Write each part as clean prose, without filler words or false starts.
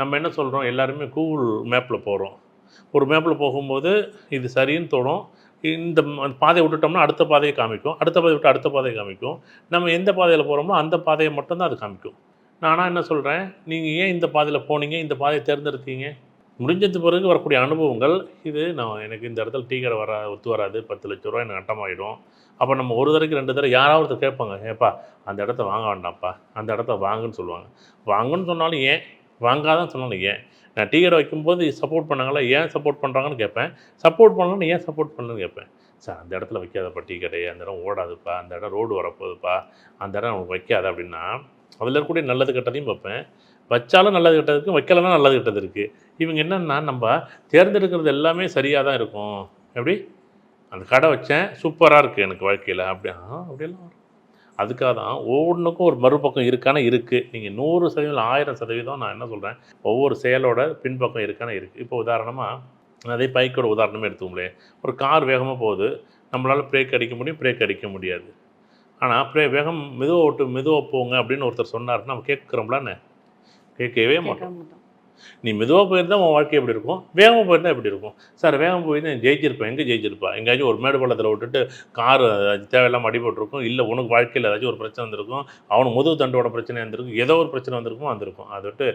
நம்ம என்ன சொல்கிறோம், எல்லாருமே கூகுள் மேப்பில் போகிறோம். ஒரு மேப்பில் போகும்போது இது சரின்னு தோணும். இந்த பாதையை விட்டுட்டோம்னா அடுத்த பாதையை காமிக்கும். அடுத்த பாதையை விட்டு அடுத்த பாதையை காமிக்கும். நம்ம எந்த பாதையில் போகிறோமோ அந்த பாதையை மட்டும் தான் அது காமிக்கும். நானா என்ன சொல்கிறேன், நீங்கள் ஏன் இந்த பாதையில் போனீங்க, இந்த பாதையை தேர்ந்தெடுத்தீங்க? முடிஞ்சது பிறகு வரக்கூடிய அனுபவங்கள், இது நான் எனக்கு இந்த இடத்துல டீ கடை ஒத்து வராது, ரூ. 10,00,000 எனக்கு நட்டமாயிடும். அப்போ நம்ம ஒரு தடவைக்கு 2 தடவை யாராவது ஒருத்தர் கேட்பாங்க, "ஏப்பா அந்த இடத்த வாங்க வேண்டாம்ப்பா, அந்த இடத்த வாங்குன்னு" சொல்லுவாங்க. வாங்குன்னு சொன்னாலும் ஏன்? வாங்காதன்னு சொன்னாலும் ஏன்? நான் டீ கடை வைக்கும்போது சப்போர்ட் பண்ணாங்கல்ல, ஏன் சப்போர்ட் பண்ணுறாங்கன்னு கேட்பேன். சப்போர்ட் பண்ணலன்னு ஏன் சப்போர்ட் பண்ணலன்னு கேட்பேன். "சார் அந்த இடத்துல வைக்காதப்பா டீ கடைய, அந்த இடம் ஓடாதுப்பா, அந்த இடம் ரோடு வரப்போகுதுப்பா, அந்த இடம் உனக்கு வைக்காத" அப்படின்னா, அதில இருக்கக்கூடிய நல்லது கெட்டதையும் பார்ப்பேன். வச்சாலும் நல்லது கெட்டது இருக்கு, வைக்கலனா நல்லது கெட்டது இருக்கு. இவங்க என்னன்னா, நம்ப தேர்ந்தெடுக்கிறது எல்லாமே சரியா தான் இருக்கும். எப்படி? அந்த கடை வச்சேன், சூப்பரா இருக்கு எனக்கு வாழ்க்கையில. அப்படியெல்லாம் வரும். அதுக்காக தான் ஒவ்வொன்னுக்கும் ஒரு மறுபக்கம் இருக்கான்னா இருக்கு. நீங்க 100% 1000% நான் என்ன சொல்றேன், ஒவ்வொரு செயலோட பின்பக்கம் இருக்கான்னா இருக்கு. இப்போ உதாரணமா, அதே பைக்கோட உதாரணமே எடுத்துக்கோங்களேன். ஒரு கார் வேகமா போகுது. நம்மளால பிரேக் அடிக்க முடியும், பிரேக் அடிக்க முடியாது. ஆனா, வேகம் மெதுவா போங்க அப்படின்னு ஒருத்தர் சொன்னாருன்னா, நம்ம கேட்கிறோம்ல என்ன? கேட்கவே மாட்டோம். கேட்க மாட்டோம். நீ மெதுவா போயிருந்தா உன் வாழ்க்கை எப்படி இருக்கும்? வேகமா போயிருந்தா எப்படி இருக்கும்? சார் வேகமா போயிருந்தா நீ ஜெயிச்சிருப்ப. எங்க ஜெயிச்சிருப்ப? எங்கேயாச்சும் ஒரு மேடு பள்ளத்தில விட்டுட்டு கார் தேவையில்லாம அடிபட்டுருக்கும். இல்ல உனக்கு வாழ்க்கையில ஏதாச்சும் ஒரு பிரச்சனை வந்திருக்கும். அவனுக்கு முதுகு தண்டோட பிரச்சனை வந்திருக்கும். ஏதோ ஒரு பிரச்சனை வந்திருக்கும். அத விட்டு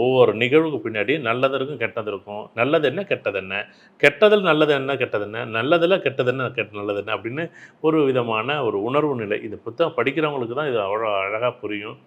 ஒவ்வொரு நிகழ்வுக்கு பின்னாடி நல்லது இருக்கும், கெட்டது இருக்கும். நல்லது என்ன? கெட்டது என்ன? கெட்டதில் நல்லது என்ன? கெட்டது என்ன? நல்லதில கெட்டது என்ன? நல்லது என்ன? அப்படின்னு ஒரு விதமான ஒரு உணர்வு நிலை. இந்த புத்தகம் படிக்கிறவங்களுக்கு தான் இது அவ்வளோ அழகா புரியும்.